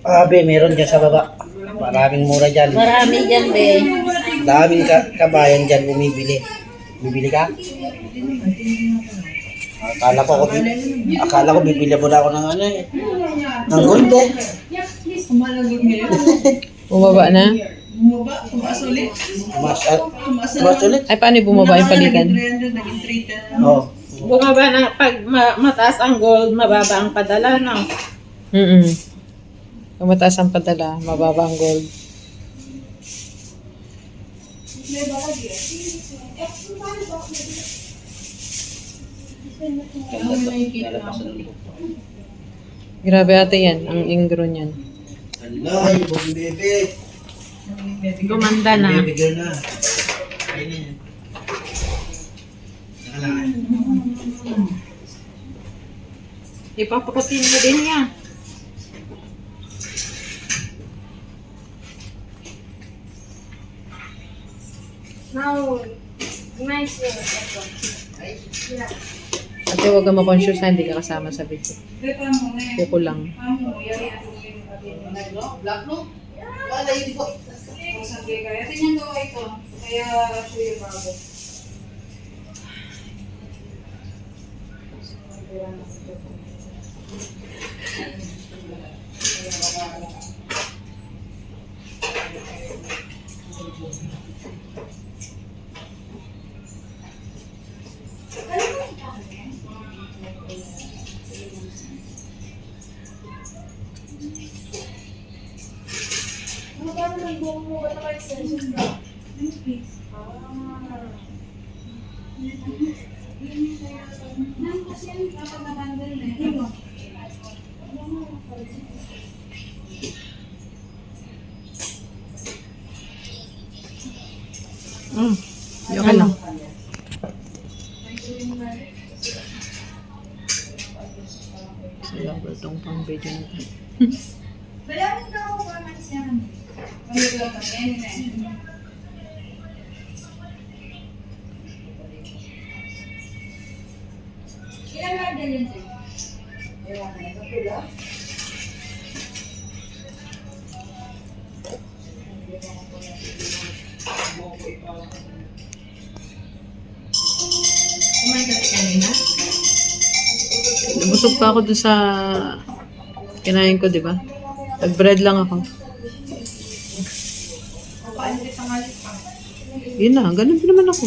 Abe, meron dyan sa baba. Maraming mura dyan. Marami dyan, be. Daming kabayan dyan bumibili. Bibili ka? Akala ko bibili mo na ako ng ano eh. Ng gold eh. Bumaba na? Tumaas ulit. Tumas ulit? Ay, paano yung bumaba yung palitan? Naging 310. Oo. Bumaba na, pag mataas ang gold, mababa ang padala, no? Kung mataas ang padala, mababa ang gold. Grabe ate yan, ang ingro niyan. Ala, yung bebe. Gumanda na. Bebe girl na. Ayun na yan. Saka lang. Ipapukutin mo din niya. Now, nice. Ate, huwag ka ma-conscious ha, hindi ka kasama sa video. Kuko lang. Black no? Wala yun po. Kaya tingnan ko ito. Kaya kuya bago. Okay lang. Salamat itong pang video na ito. Malamang na ako ba man siya? Ilan na din yun sir? Kumain ka kanina? Busog pa ako dun sa kinain ko, di ba? Nag-bread lang ako. Yun na, ganun din naman ako.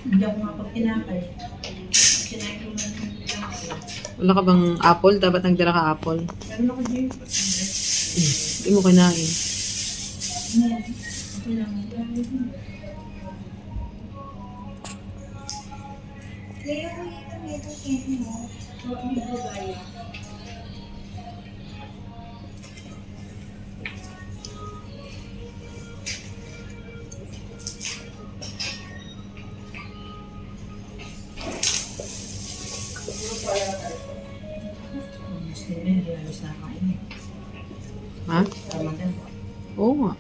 Hindi ako mapagkinakay. Kinain ko na. Wala ka bang apple? Dapat nagdala ka apple. Meron ako dito. Hindi mo kinain. Kaya ko ito medyo kaya mo. So, hindi ko gaya. Ha? Oo nga.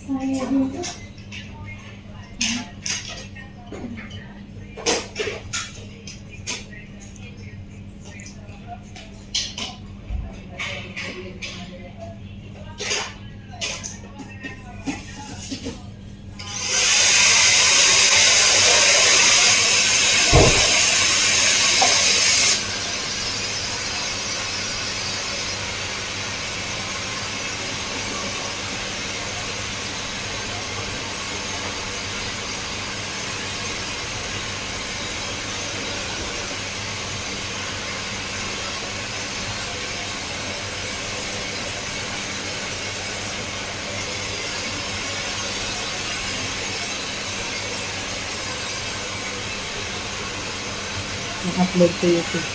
Saya dito. Upload to YouTube.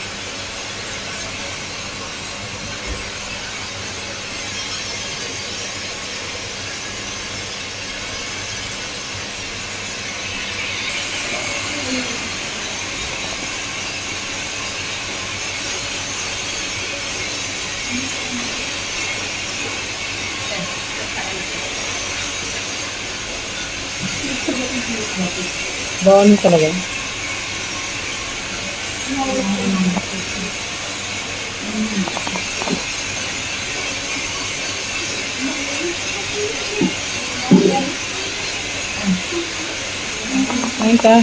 Baon talaga. Kain ka.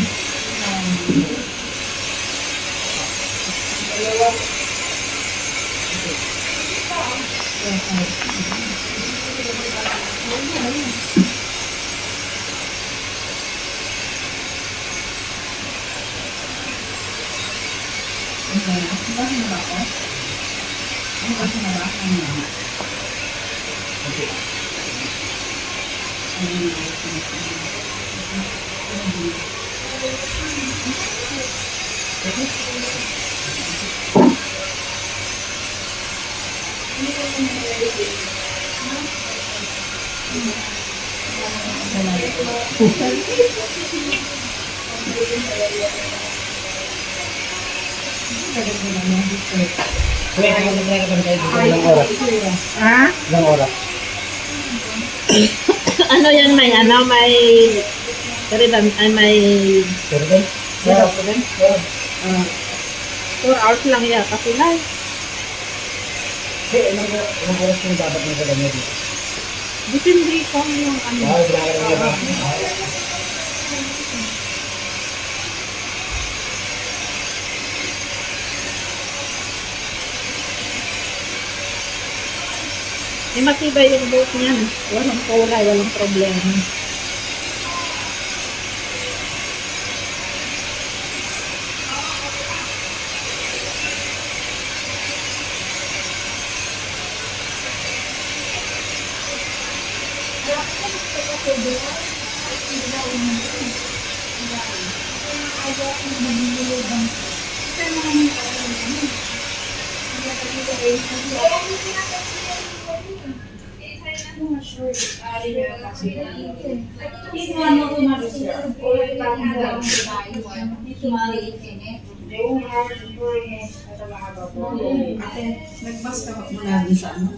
Kuya, nag-try ka ba kayo dito? Ilang oras? Ha? Ilang oras? Ano yan, may may Pero din? Sarap ko din. 4 hours lang yata sila. Ilang oras yung dapat ng gala niya dito? Depende kung yung ano. Ginagawa niya ba? Matibay yung boat niyan. Walang kulay, walang problema. Nagbas ka muna din sa ano?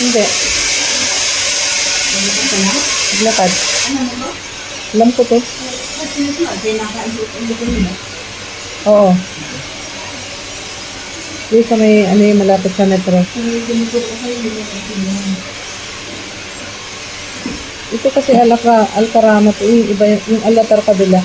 Hindi. Naglakad. Alam ko to. Oo. Di sa may, ano yung malapit sa metro. Ito kasi Alcarama to. Yung iba yung Alatar kabila.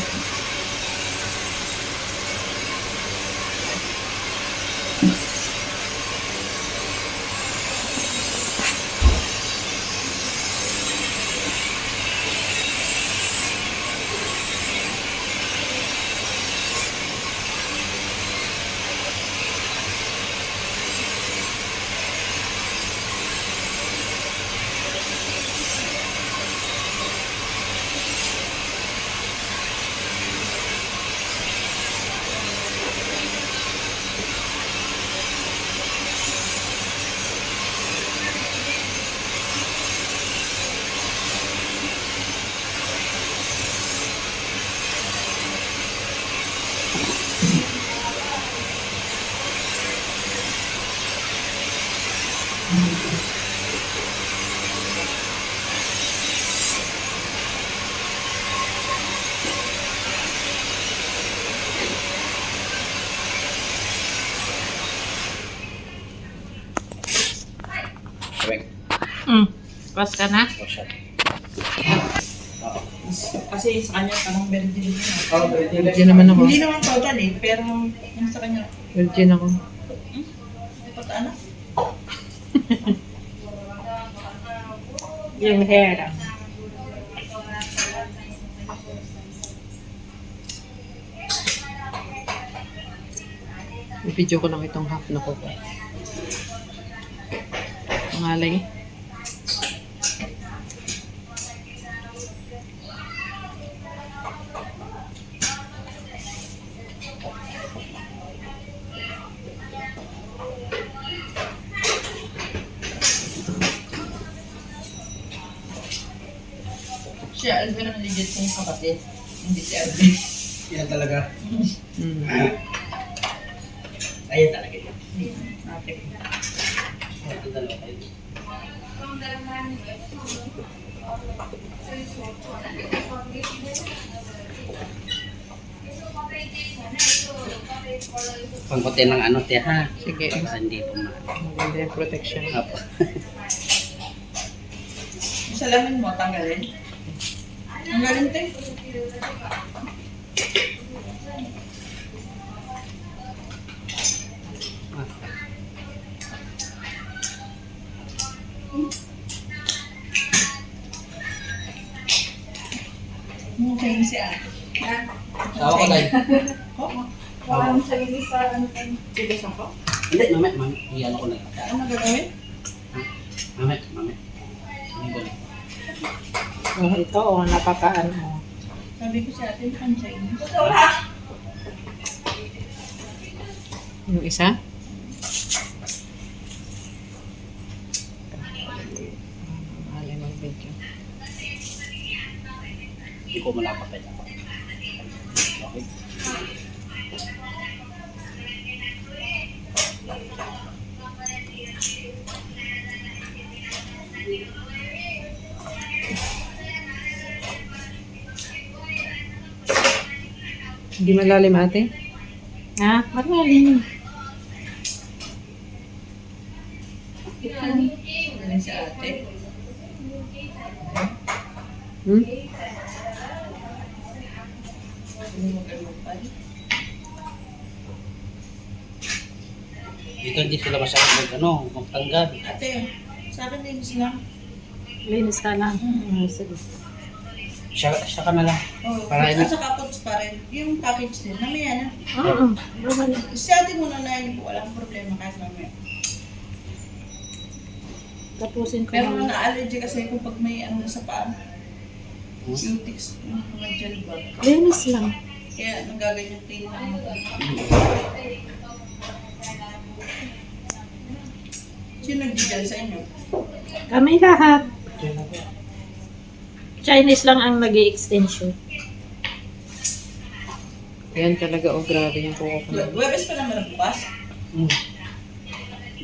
Pas ka na? Kasi sa kanya parang virgin na. Oh, Virgin naman ako. Hindi naman total eh, pero yung sa kanya, Virgin ako. dapat ano? Yung hair. I-video ko lang itong half na ko. Pangalay. Siya, Alvin ang legit kong kapatid. Hindi si Alvin. Yan talaga. Mm. Ayan talaga yun. Ate. Ito dalawa kayo. Pangkote ng ano, te, ha? Sige. Para hindi pumaano. Maganda yung protection. Apo. Yung salamin mo, tanggalin. Tanggalin, te. Yung Chinese siya. Tawa ko tayo. Walang sarili sa ano tayo. Sigasan ko? Hindi, mamaya, mamaya. Iyan ko na. Ano gagawin? Mamaya, mamaya. Hindi ko na. Oh, ito, oh, napakaano. Sabi ko sa atin, pang Chinese. Yung isa? Alin ang video. Hindi ko malapapit ako. Okay. Hindi malalim ate? Ha? Magaling. Ano sa ate? Hmm? Dito hindi sila masyadong ano, magtanggal. Ate, sa akin din sila. Linis ka lang. Sige. Siya ka na lang. Oh, Para at saka puts pa rin. Yung package din, mamaya na. Oo. Bumalik. Sa atin muna na yun po, walang problema kahit mamaya. Tapusin ko Pero lang. na-allergy kasi kung pag may ano sa paa. Cutics, yung mga gel bag. Linis lang. Kaya nagaganyan tayo na Sino nag-gel sa inyo? Kami lahat. Chinese lang ang nag-i-extension. Yan talaga, oh grabe yung kuko ko. Webes pa naman nagbukas.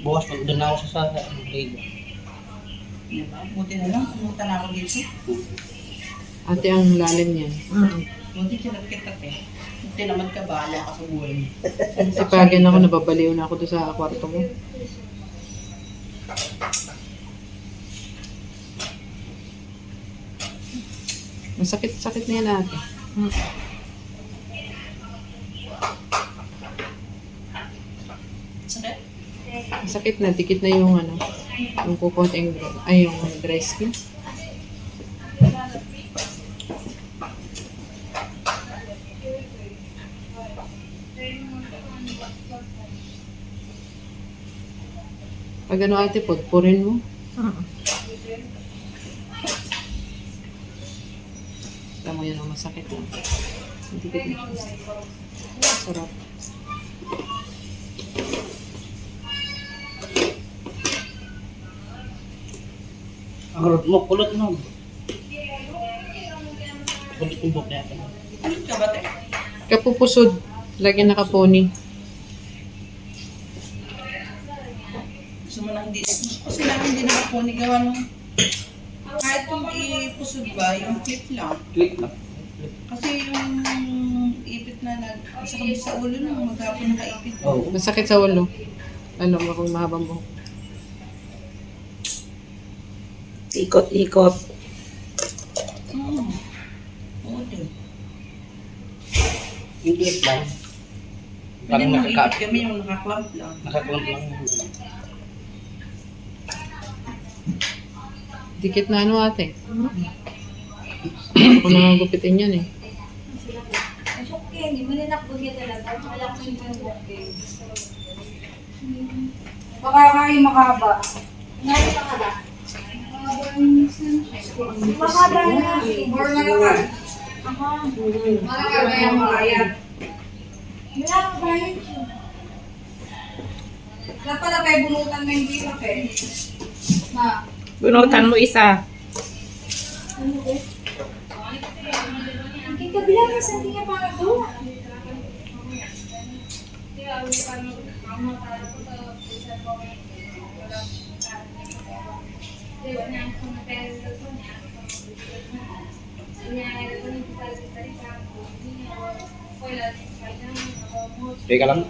Bukas pag doon na ako sa grade. Diba? Buti na lang, pumunta na ako dito. Ate, ang lalim niyan. Buti kinagkitak eh. Buti naman ka, bahala ka sa buhay mo. Sipagan ako, nababaliw na ako doon sa kwarto mo. Masakit-sakit na yan ate. Sakit? Masakit na, dikit na yung ano, yung kuko at ay yung dry skin. Pag ano ate, pudpurin mo. Tama yan ang masakit na. Dikit na siya. Sarap. Ang rod mo, kulot mo. Kulot yung buhok natin. Ano ka ba, te? Kapupusod. Lagyan nakaponi. Gusto mo lang hindi. Kasi lang hindi nakapuni gawa nung kahit kung ipusod ba, yung clip lang. Click na. Kasi yung ipit na sakit sa ulo nung maghapon nakaipit. Oo. Masakit sa ulo. Alam mo kung mahabang buhok. Ikot-ikot. Oo, din. Yung click lang. Pwede Parang mo ipit kami yung nakaklump lang. nakaklamp lang. Dikit na ano ate. Ako na gupitin yan eh. Okay, hindi mo ninakbo niya talaga. Wala ko yung okay. Baka kayo makaba. Ngayon pa ka ba? Makaba na. Or malakal. Malakal ba yung makayat? Wala ka ba yun? Dapat pala kayo bunutan mo yung bimak eh. Ma. Bunutan mo isa. Ano ba? Ang kabila ka sa hindi niya para doon. Teka lang.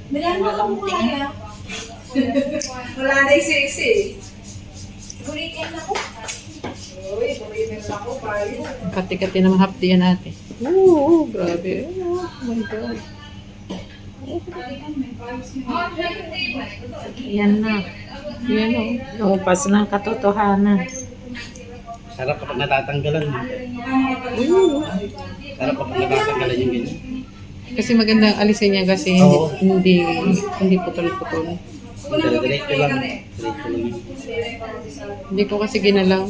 Bilang mo ako kaya. Wala na yung sisi. Gulitin ako. Kati-kati naman hapdi yan ate. Oo, grabe. Oh my God. Yan na. Yan o. Lumpas ng katotohanan. Sarap kapag natatanggalan. Sarap kapag natatanggalan yung ganyan. Kasi magandang alisin niya kasi Oo. hindi putol-putol. Diretso lang. Diretso lang yun. Hindi ko kasi ginalaw.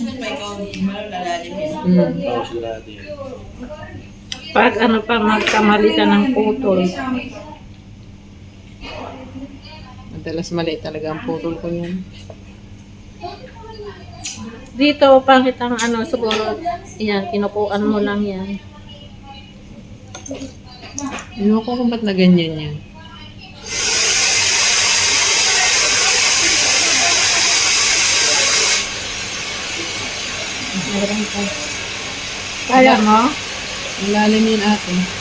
Mas may kaunti mo, lalalim yun. Tapos sila natin yun. Pag ano pa magkamali ka ng putol. Madalas mali talaga ang putol ko yan. Dito, pangit ang ano, siguro, yan, kinukuan mo lang yan. Ano ko kung ba't na ganyan yan? Meron pa. Kaya mo? Ang lalim yun ate.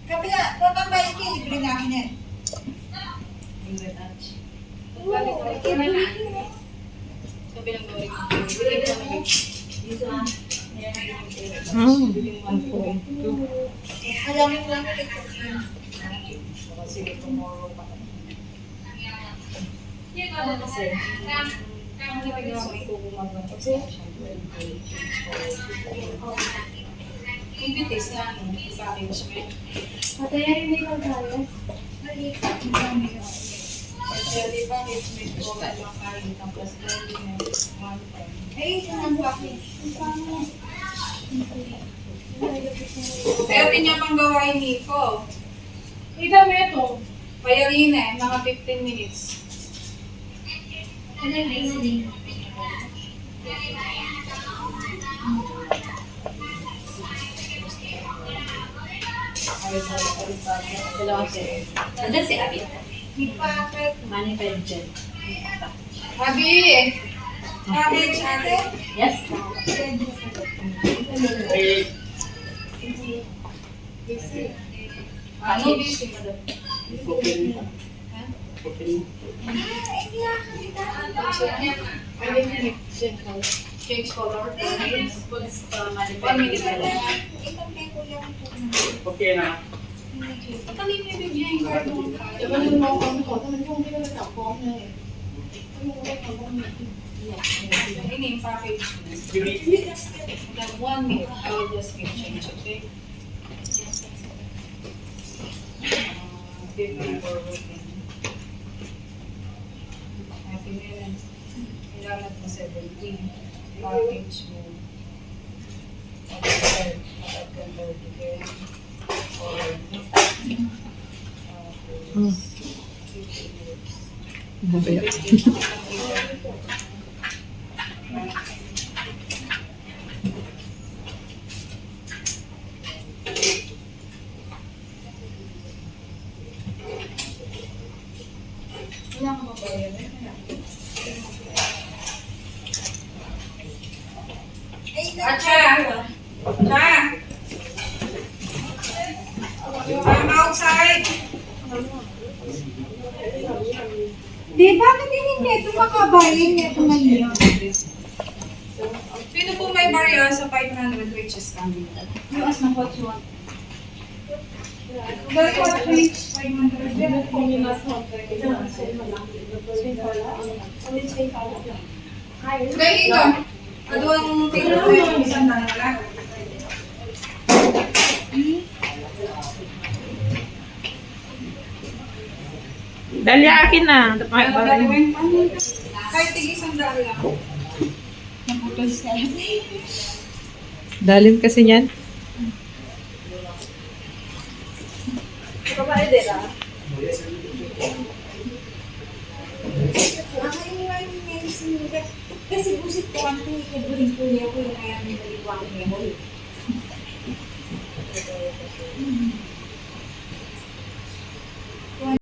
Kapila, papambayad kayo, libre namin yan. Alam mo lang patayarin mo yung tayo. Ay, saan ba? Pero niya pang gawain nito. Ito mo ito. Payarin mga 15 minutes. Ano yung listening? Nandiyan si Abby. Money pension. Abby! Package ate? Yes. Ano busy ka doon? Change color. Puts money pension. Okay na. Ini yung package. Like 1 minute, I will just give change, okay? paperwork. Happy na yun. Kailangan mo 17. Package mo. Matag ka 30 kayo. Or, tapos, 50 years. Ano ba yan? Wala ka mabayan. Acha! I'm outside! Di, bakit hindi ito makabayan ito ngayon? Sino po may barya sa 500 which is coming? You ask na what you want. But what which 500? Kaya ito, aduang tingin ko yung isang dala. Dali akin na. Kahit tig isang dala. Dalim kasi niyan. Kasi busit ko ang pinikaburin ko niya ko yung kaya may baliwang niya ko.